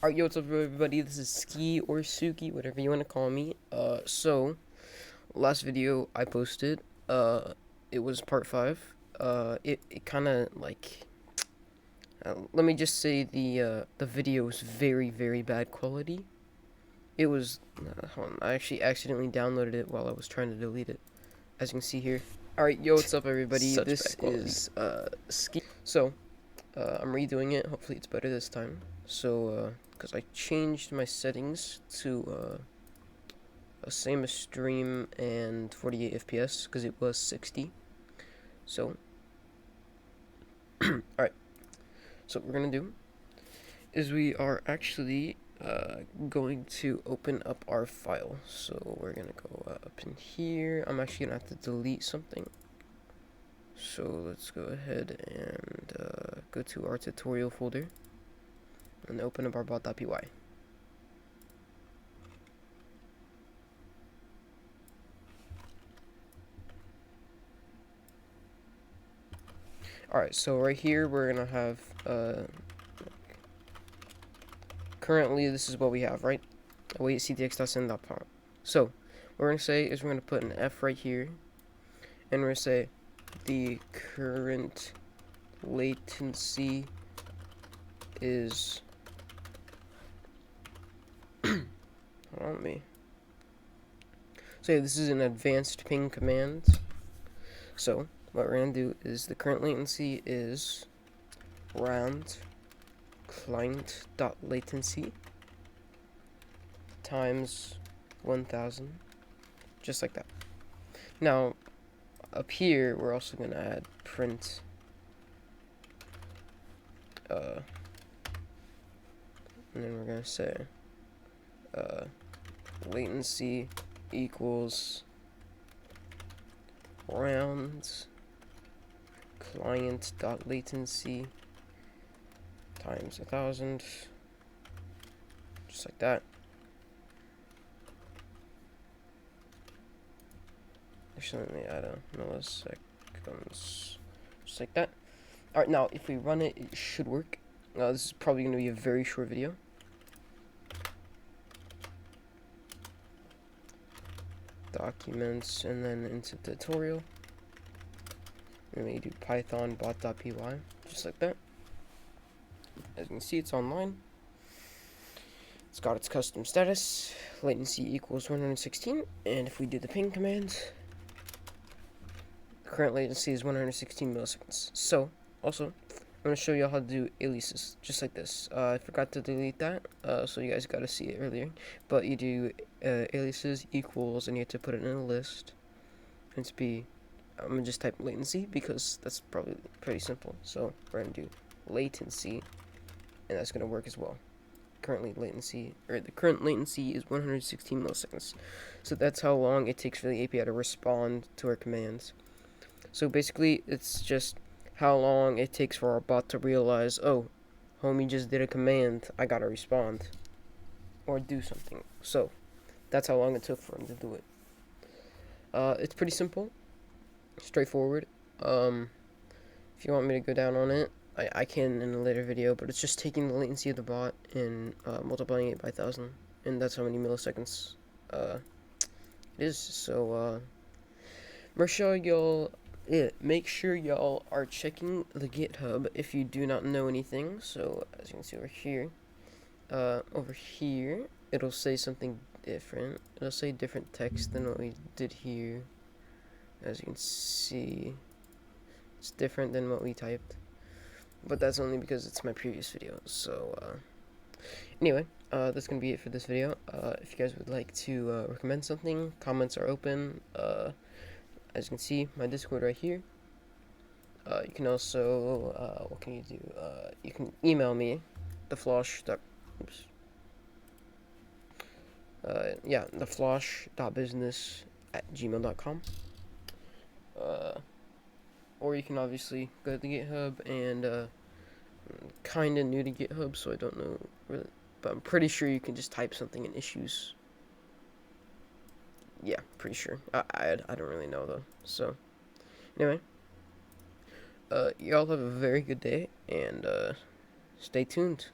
Alright, yo, what's up, everybody? This is Ski or Suki, whatever you want to call me. So last video I posted, it was part 5. It kind of like, let me just say the video was very, very bad quality. It was, hold on, I actually accidentally downloaded it while I was trying to delete it, as you can see here. Alright, yo, what's up, everybody? Such This bad quality. is, Ski. So, I'm redoing it. Hopefully it's better this time. So, because I changed my settings to same as stream and 48 FPS because it was 60. So, alright. So what we're gonna do is we are actually going to open up our file. So we're gonna go up in here. I'm actually gonna have to delete something. So let's go ahead and go to our tutorial folder and open up our bot.py. Alright, so right here we're gonna have currently this is what we have, right? Await ctx.send.pom. So what we're gonna say is we're gonna put an F right here, and we're gonna say the current latency is hold on me. So yeah, this is an advanced ping command. So what we're gonna do is the current latency is round client.latency times 1000, just like that. Now up here we're also gonna add print and then we're gonna say latency equals round client.latency times 1000, just like that. Actually, let me add a milliseconds, just like that. Alright, now if we run it, it should work. This is probably going to be a very short video. Documents, and then into tutorial. And we do python bot.py, just like that. As you can see, it's online. It's got its custom status. Latency equals 116. And if we do the ping command, the current latency is 116 milliseconds. So, also, I'm going to show you how to do aliases, just like this. I forgot to delete that, so you guys got to see it earlier. But you do aliases equals, and you have to put it in a list. And it's I'm going to just type latency because that's probably pretty simple. So, we're going to do latency, and that's going to work as well. The current latency is 116 milliseconds. So that's how long it takes for the API to respond to our commands. So basically, it's just how long it takes for our bot to realize, oh, homie just did a command, I gotta respond or do something. So that's how long it took for him to do it. It's pretty simple, straightforward. If you want me to go down on it, I can in a later video, but it's just taking the latency of the bot and multiplying it by 1000, and that's how many milliseconds it is. So make sure y'all are checking the GitHub if you do not know anything. So as you can see over here it'll say something different. It'll say different text than what we did here. As you can see, it's different than what we typed, but that's only because it's my previous video. So anyway, that's gonna be it for this video. If you guys would like to recommend something, comments are open. As you can see, my Discord right here. You can also what can you do? You can email me, theflosh.business@gmail.com. Or you can obviously go to the GitHub, and I'm kind of new to GitHub, so I don't know really, but I'm pretty sure you can just type something in issues. Yeah, pretty sure. I don't really know though. So anyway, y'all have a very good day, and stay tuned.